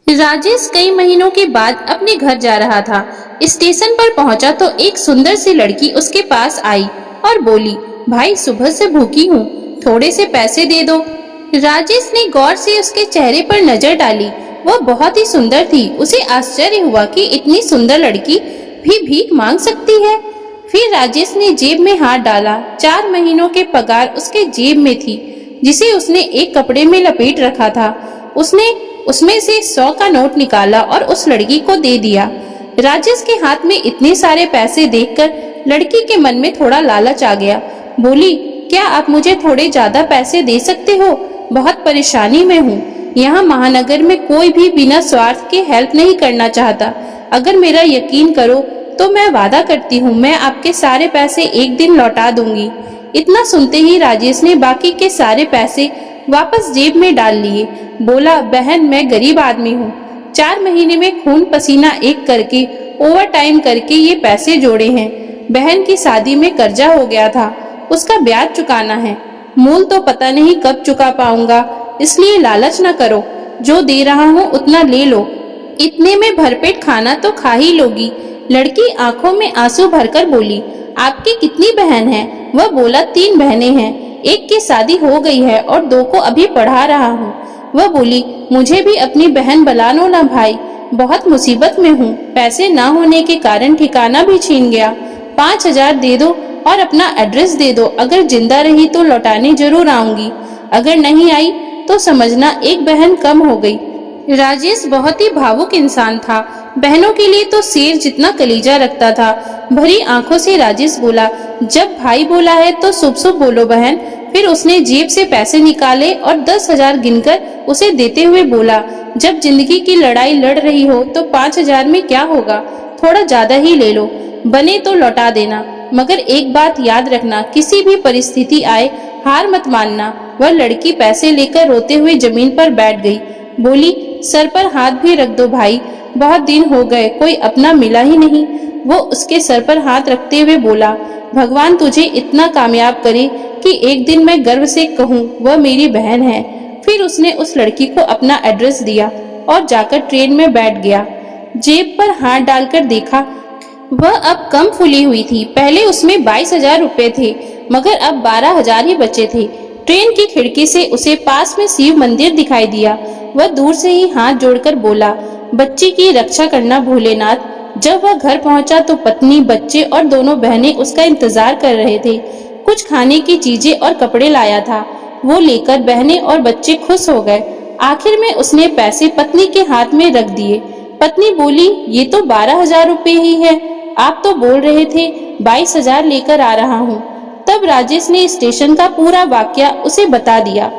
राजेश कई महीनों के बाद अपने घर जा रहा था। स्टेशन पर पहुंचा तो एक सुंदर सी लड़की उसके पास आई और बोली, भाई सुबह से भूखी हूँ, थोड़े से पैसे दे दो। राजेश ने गौर से उसके चेहरे पर नजर डाली। वह बहुत ही सुंदर थी। उसे आश्चर्य हुआ कि इतनी सुंदर लड़की भी भीख मांग सकती है। फिर राजेश ने जेब में हाथ डाला। 4 महीनों के पगार उसके जेब में थी, जिसे उसने एक कपड़े में लपेट रखा था। उसने उसमें से 100 का नोट निकाला और उस लड़की को दे दिया। राजेश के हाथ में इतने सारे पैसे देखकर लड़की के मन में थोड़ा लालच आ गया। बोली, क्या आप मुझे थोड़े ज्यादा पैसे दे सकते हो? बहुत परेशानी में हूँ। यहाँ महानगर में कोई भी बिना स्वार्थ के हेल्प नहीं करना चाहता। अगर मेरा यकीन करो तो मैं वादा करती हूँ मैं आपके सारे पैसे एक दिन लौटा दूंगी। इतना सुनते ही राजेश ने बाकी के सारे पैसे वापस जेब में डाल लिए। बोला, बहन मैं गरीब आदमी हूँ। 4 महीने में खून पसीना एक करके ओवर टाइम करके ये पैसे जोड़े हैं। बहन की शादी में कर्जा हो गया था, उसका ब्याज चुकाना है। मूल तो पता नहीं कब चुका पाऊंगा, इसलिए लालच न करो। जो दे रहा हूँ उतना ले लो, इतने में भरपेट खाना तो खा ही लोगी। लड़की आंखों में आंसू भरकर बोली, आपकी कितनी बहन हैं? वह बोला, 3 बहनें हैं, एक की शादी हो गई है और 2 को अभी पढ़ा रहा हूँ। वह बोली, मुझे भी अपनी बहन बुला लो ना भाई, बहुत मुसीबत में हूँ। पैसे ना होने के कारण ठिकाना भी छीन गया। 5,000 दे दो और अपना एड्रेस दे दो। अगर जिंदा रही तो लौटाने जरूर आऊंगी, अगर नहीं आई तो समझना एक बहन कम हो गई। राजेश बहुत ही भावुक इंसान था। बहनों के लिए तो शेर जितना कलीजा रखता था। भरी आंखों से राजेश बोला, जब भाई बोला है तो शुभ शुभ बोलो बहन। फिर उसने जेब से पैसे निकाले और 10,000 गिनकर उसे देते हुए बोला, जब जिंदगी की लड़ाई लड़ रही हो तो 5,000 में क्या होगा, थोड़ा ज्यादा ही ले लो, बने तो लौटा देना, मगर एक बात याद रखना, किसी भी परिस्थिति आए हार मत मानना। वह लड़की पैसे लेकर रोते हुए जमीन पर बैठ गई। बोली, सर पर हाथ भी रख दो भाई, बहुत दिन हो गए, कोई अपना मिला ही नहीं। वो उसके सर पर हाथ रखते हुए बोला, भगवान तुझे इतना कामयाब करे कि एक दिन मैं गर्व से कहूँ वह मेरी बहन है। फिर उसने उस लड़की को अपना एड्रेस दिया और जाकर ट्रेन में बैठ गया। जेब पर हाथ डालकर देखा, वह अब कम फुली हुई थी। पहले उसमें 22,000 रुपए थे, मगर अब 12,000 ही बचे थे। ट्रेन की खिड़की से उसे पास में शिव मंदिर दिखाई दिया। वह दूर से ही हाथ जोड़कर बोला, बच्ची की रक्षा करना भोलेनाथ। जब वह घर पहुंचा तो पत्नी, बच्चे और दोनों बहनें उसका इंतजार कर रहे थे। कुछ खाने की चीजें और कपड़े लाया था, वो लेकर बहनें और बच्चे खुश हो गए। आखिर में उसने पैसे पत्नी के हाथ में रख दिए। पत्नी बोली, ये तो 12,000 रुपए ही है, आप तो बोल रहे थे 22,000 लेकर आ रहा हूँ। तब राजेश ने स्टेशन का पूरा वाकया उसे बता दिया।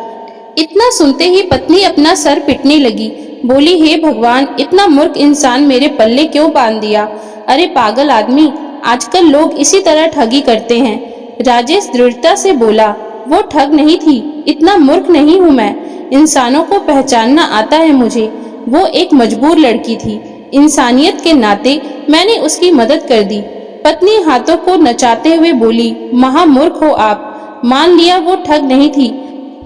इतना सुनते ही पत्नी अपना सर पीटने लगी। बोली, हे भगवान, इतना मूर्ख इंसान मेरे पल्ले क्यों बांध दिया? अरे पागल आदमी, आजकल लोग इसी तरह ठगी करते हैं। राजेश दृढ़ता से बोला, वो ठग नहीं थी, इतना मूर्ख नहीं हूँ मैं, इंसानों को पहचानना आता है मुझे। वो एक मजबूर लड़की थी, इंसानियत के नाते मैंने उसकी मदद कर दी। पत्नी हाथों को नचाते हुए बोली, महामूर्ख हो आप। मान लिया वो ठग नहीं थी,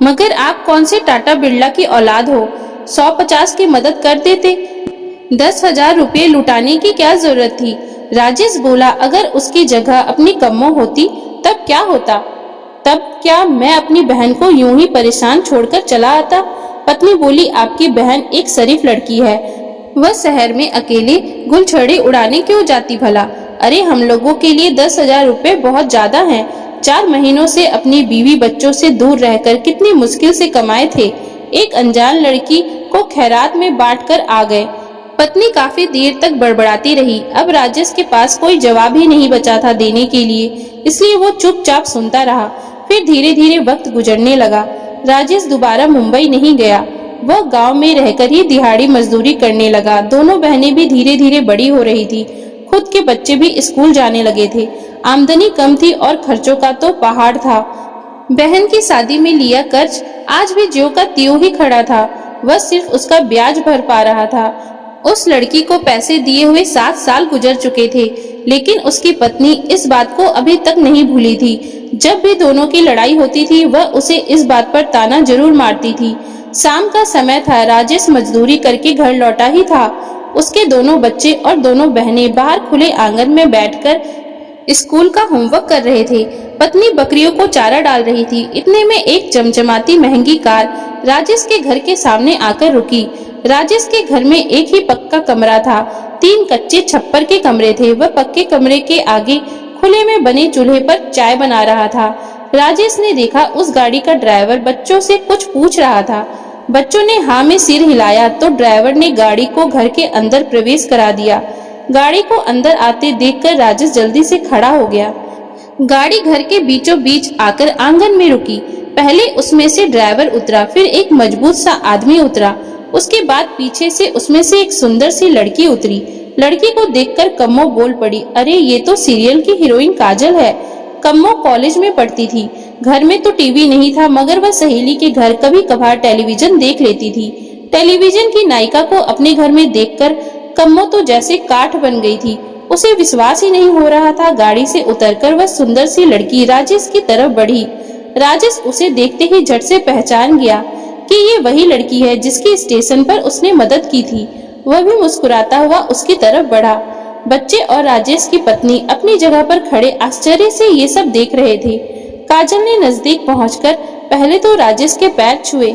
मगर आप कौन से टाटा बिरला की औलाद हो? 150 की मदद कर देते, 10,000 रुपये लुटाने की क्या जरूरत थी? राजेश बोला, अगर उसकी जगह अपनी कम्मो होती तब क्या होता? तब क्या मैं अपनी बहन को यूं ही परेशान छोड़कर चला आता? पत्नी बोली, आपकी बहन एक शरीफ लड़की है, वह शहर में अकेले गुलछड़े उड़ाने क्यों जाती भला? अरे हम लोगों के लिए 10,000 रुपये बहुत ज्यादा हैं। 4 महीनों से अपनी बीवी बच्चों से दूर रहकर कितनी मुश्किल से कमाए थे, एक अनजान लड़की को खैरात में बांटकर आ गए। पत्नी काफी देर तक बड़बड़ाती रही। अब राजेश के पास कोई जवाब ही नहीं बचा था देने के लिए, इसलिए वो चुपचाप सुनता रहा। फिर धीरे धीरे वक्त गुजरने लगा। राजेश दोबारा मुंबई नहीं गया, वह गांव में रहकर ही दिहाड़ी मजदूरी करने लगा। दोनों बहनें भी धीरे धीरे बड़ी हो रही थी, खुद के बच्चे भी स्कूल जाने लगे थे। आमदनी कम थी और खर्चों का तो पहाड़ था। बहन की शादी में लिया कर्ज आज भी ज्यों का त्यों ही खड़ा था, वह सिर्फ उसका ब्याज भर पा रहा था। उस लड़की को पैसे दिए हुए 7 साल गुजर चुके थे, लेकिन उसकी पत्नी इस बात को अभी तक नहीं भूली थी। जब भी दोनों की लड़ाई होती थी, वह उसे इस बात पर ताना जरूर मारती थी। शाम का समय था। राजेश मजदूरी करके घर लौटा ही था। उसके दोनों बच्चे और दोनों बहनें बाहर खुले आंगन में बैठकर स्कूल का होमवर्क कर रहे थे। पत्नी बकरियों को चारा डाल रही थी। इतने में एक चमचमाती महंगी कार राजेश के घर के सामने आकर रुकी। राजेश के घर में एक ही पक्का कमरा था। 3 कच्चे छप्पर के कमरे थे। वह पक्के कमरे के आगे खुले में बने चूल्हे पर चाय बना रहा था। राजेश ने देखा उस गाड़ी का ड्राइवर बच्चों से कुछ पूछ रहा था। बच्चों ने हाँ में सिर हिलाया तो ड्राइवर ने गाड़ी को घर के अंदर प्रवेश करा दिया। गाड़ी को अंदर आते देखकर राजेश जल्दी से खड़ा हो गया। गाड़ी घर के बीचों बीच आकर आंगन में रुकी। पहले उसमें से ड्राइवर उतरा, फिर एक मजबूत सा आदमी उतरा। उसके बाद पीछे से उसमें से एक सुंदर सी लड़की उतरी। लड़की को देखकर कम्मो बोल पड़ी, अरे ये तो सीरियल की हीरोइन काजल है। कम्मो कॉलेज में पढ़ती थी। घर में तो टीवी नहीं था, मगर वह सहेली के घर कभी कभार टेलीविजन देख लेती थी। टेलीविजन की नायिका को अपने घर में देखकर कम्मो तो जैसे काठ बन गई थी। उसे विश्वास ही नहीं हो रहा था। गाड़ी से उतरकर वह सुंदर सी लड़की राजेश की तरफ बढ़ी। राजेश उसे देखते ही झट से पहचान गया कि ये वही लड़की है जिसकी स्टेशन पर उसने मदद की थी। वह भी मुस्कुराता हुआ उसकी तरफ बढ़ा। बच्चे और राजेश की पत्नी अपनी जगह पर खड़े आश्चर्य से ये सब देख रहे थे। काजल ने नजदीक पहुंचकर पहले तो राजेश के पैर छुए,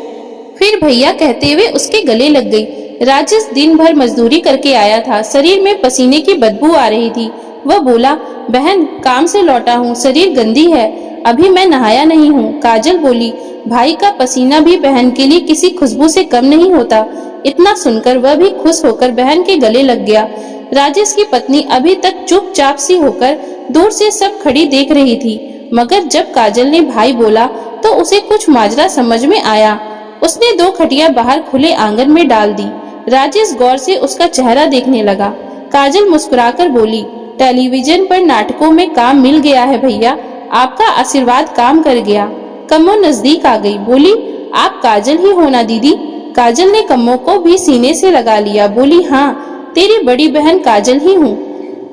फिर भैया कहते हुए उसके गले लग गई। राजेश दिन भर मजदूरी करके आया था। शरीर में पसीने की बदबू आ रही थी। वह बोला, बहन काम से लौटा हूँ, शरीर गंदी है, अभी मैं नहाया नहीं हूँ। काजल बोली, भाई का पसीना भी बहन के लिए किसी खुशबू से कम नहीं होता। इतना सुनकर वह भी खुश होकर बहन के गले लग गया। राजेश की पत्नी अभी तक चुपचाप सी होकर दूर से सब खड़ी देख रही थी, मगर जब काजल ने भाई बोला तो उसे कुछ माजरा समझ में आया। उसने 2 खटिया बाहर खुले आंगन में डाल दी। राजेश गौर से उसका चेहरा देखने लगा। काजल मुस्कुराकर बोली, टेलीविजन पर नाटकों में काम मिल गया है भैया, आपका आशीर्वाद काम कर गया। कम्मो नजदीक आ गई, बोली, आप काजल ही हो ना दीदी। काजल ने कम्मो को भी सीने से लगा लिया, बोली, हाँ तेरी बड़ी बहन काजल ही हूँ।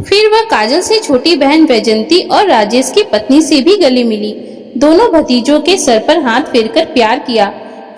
फिर वह काजल से छोटी बहन वैजंती और राजेश की पत्नी से भी गले मिली। दोनों भतीजों के सर पर हाथ फेरकर प्यार किया।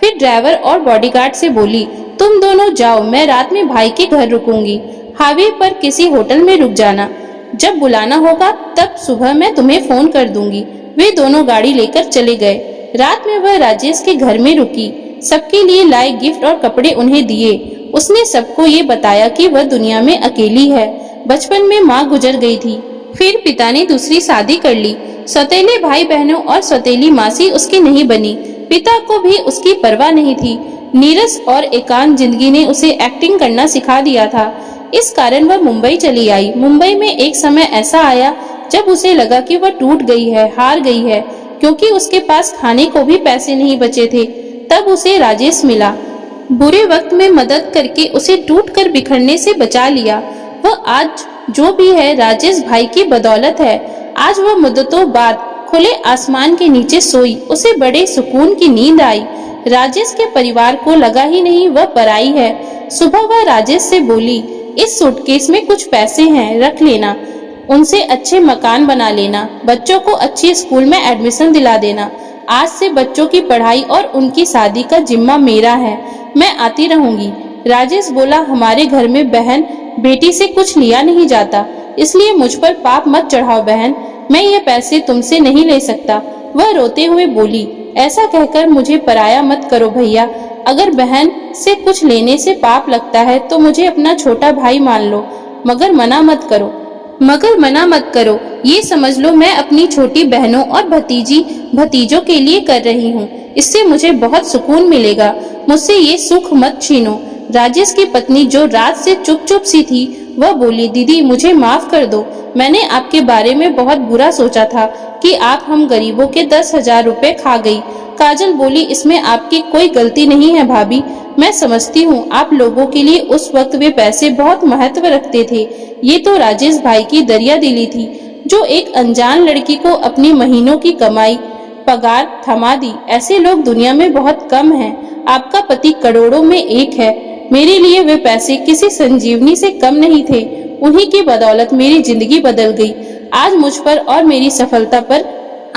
फिर ड्राइवर और बॉडीगार्ड से बोली, तुम दोनों जाओ, मैं रात में भाई के घर रुकूंगी। हाईवे पर किसी होटल में रुक जाना, जब बुलाना होगा तब सुबह मैं तुम्हें फोन कर दूंगी। वे दोनों गाड़ी लेकर चले गए। रात में वह राजेश के घर में रुकी। सबके लिए लाए गिफ्ट और कपड़े उन्हें दिए। उसने सबको ये बताया कि वह दुनिया में अकेली है। बचपन में माँ गुजर गई थी, फिर पिता ने दूसरी शादी कर ली। सौतेले भाई बहनों और सौतेली मासी उसकी नहीं बनी। पिता को भी उसकी परवाह नहीं थी। नीरस और एकांत जिंदगी ने उसे एक्टिंग करना सिखा दिया था। इस कारण वह मुंबई चली आई। मुंबई में एक समय ऐसा आया जब उसे लगा कि वह टूट गई है, हार गई है, क्योंकि उसके पास खाने को भी पैसे नहीं बचे थे। तब उसे राजेश मिला। बुरे वक्त में मदद करके उसे टूटकर बिखरने से बचा लिया। वह आज जो भी है राजेश भाई की बदौलत है। आज वह मुद्दतों बाद खुले आसमान के नीचे सोई। उसे बड़े सुकून की नींद आई। राजेश के परिवार को लगा ही नहीं वह पराई है। सुबह वह राजेश से बोली, इस सूटकेस में कुछ पैसे हैं, रख लेना, उनसे अच्छे मकान बना लेना, बच्चों को अच्छी स्कूल में एडमिशन दिला देना। आज से बच्चों की पढ़ाई और उनकी शादी का जिम्मा मेरा है, मैं आती रहूंगी। राजेश बोला, हमारे घर में बहन बेटी से कुछ लिया नहीं जाता, इसलिए मुझ पर पाप मत चढ़ाओ बहन, मैं ये पैसे तुमसे नहीं ले सकता। वह रोते हुए बोली, ऐसा कहकर मुझे पराया मत करो भैया, अगर बहन से कुछ लेने से पाप लगता है तो मुझे अपना छोटा भाई मान लो, मगर मना मत करो। ये समझ लो मैं अपनी छोटी बहनों और भतीजों के लिए कर रही हूँ। इससे मुझे बहुत सुकून मिलेगा, मुझसे ये सुख मत छीनो। राजेश की पत्नी जो रात से चुप सी थी, वह बोली, दीदी मुझे माफ कर दो, मैंने आपके बारे में बहुत बुरा सोचा था कि आप हम गरीबों के 10,000 रुपए खा गई। काजल बोली, इसमें आपकी कोई गलती नहीं है भाभी, मैं समझती हूँ आप लोगों के लिए उस वक्त वे पैसे बहुत महत्व रखते थे। ये तो राजेश भाई की दरिया दिली थी जो एक अनजान लड़की को अपनी महीनों की कमाई पगार थमा दी। ऐसे लोग दुनिया में बहुत कम हैं। आपका पति करोड़ों में एक है। मेरे लिए वे पैसे किसी संजीवनी से कम नहीं थे। उन्हीं की बदौलत मेरी जिंदगी बदल गई। आज मुझ पर और मेरी सफलता पर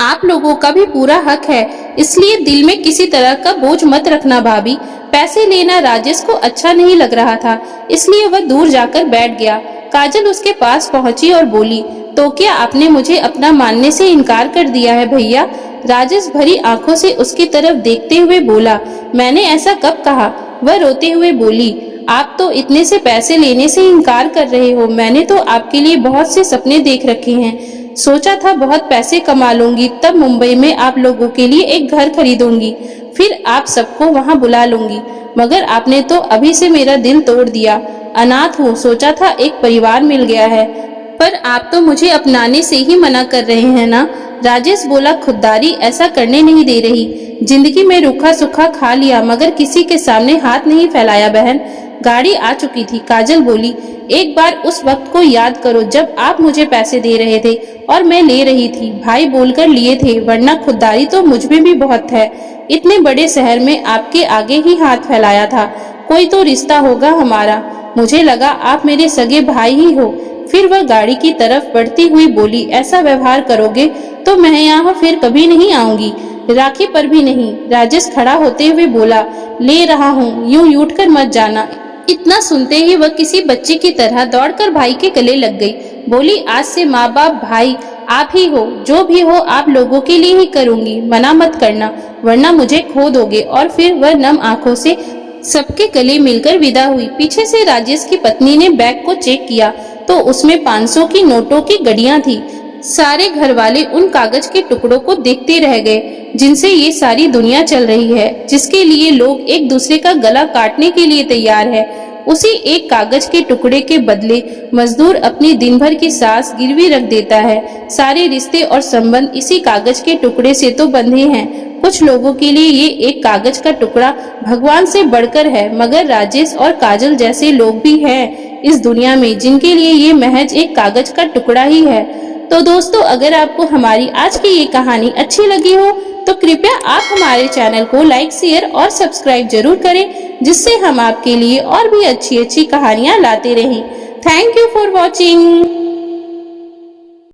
आप लोगों का भी पूरा हक है, इसलिए दिल में किसी तरह का बोझ मत रखना भाभी। पैसे लेना राजेश को अच्छा नहीं लग रहा था, इसलिए वह दूर जाकर बैठ गया। काजल उसके पास पहुंची और बोली, तो क्या आपने मुझे अपना मानने से इनकार कर दिया है भैया? राजेश भरी आंखों से उसकी तरफ देखते हुए बोला, मैंने ऐसा कब कहा? वह रोते हुए बोली, आप तो इतने से पैसे लेने से इनकार कर रहे हो। मैंने तो आपके लिए बहुत से सपने देख रखे हैं। सोचा था बहुत पैसे कमा लूंगी, तब मुंबई में आप लोगों के लिए एक घर खरीदूंगी, फिर आप सबको वहां बुला लूंगी। मगर आपने तो अभी से मेरा दिल तोड़ दिया। अनाथ हूँ, सोचा था एक परिवार मिल गया है, पर आप तो मुझे अपनाने से ही मना कर रहे हैं ना। राजेश बोला, खुददारी ऐसा करने नहीं दे रही। जिंदगी में रूखा सूखा खा लिया, मगर किसी के सामने हाथ नहीं फैलाया बहन। गाड़ी आ चुकी थी। काजल बोली, एक बार उस वक्त को याद करो जब आप मुझे पैसे दे रहे थे और मैं ले रही थी। भाई बोलकर लिए थे, वरना खुददारी तो मुझ में भी बहुत है। इतने बड़े शहर में आपके आगे ही हाथ फैलाया था। कोई तो रिश्ता होगा हमारा। मुझे लगा आप मेरे सगे भाई ही हो। फिर वह गाड़ी की तरफ बढ़ती हुई बोली, ऐसा व्यवहार करोगे तो मैं यहाँ फिर कभी नहीं आऊंगी, राखी पर भी नहीं। राजेश खड़ा होते हुए बोला, ले रहा हूँ, यूं उठ कर मत जाना। इतना सुनते ही वह किसी बच्चे की तरह दौड़कर भाई के गले लग गई। बोली, आज से माँ बाप भाई आप ही हो। जो भी हो आप लोगों के लिए ही करूंगी, मना मत करना, वरना मुझे खो दोगे। और फिर वह नम आंखों से सबके गले मिलकर विदा हुई। पीछे से राजेश की पत्नी ने बैग को चेक किया तो उसमें 500 की नोटों की गड्डियां थी। सारे घर वाले उन कागज के टुकड़ों को देखते रह गए जिनसे ये सारी दुनिया चल रही है, जिसके लिए लोग एक दूसरे का गला काटने के लिए तैयार है। उसी एक कागज के टुकड़े के बदले मजदूर अपनी दिन भर की सांस गिरवी रख देता है। सारे रिश्ते और संबंध इसी कागज के टुकड़े से तो बंधे हैं। कुछ लोगों के लिए ये एक कागज का टुकड़ा भगवान से बढ़कर है, मगर राजेश और काजल जैसे लोग भी हैं इस दुनिया में जिनके लिए ये महज एक कागज का टुकड़ा ही है। तो दोस्तों, अगर आपको हमारी आज की ये कहानी अच्छी लगी हो तो कृपया आप हमारे चैनल को लाइक, शेयर और सब्सक्राइब जरूर करें, जिससे हम आपके लिए और भी अच्छी अच्छी कहानियाँ लाते रहें। Thank you for watching.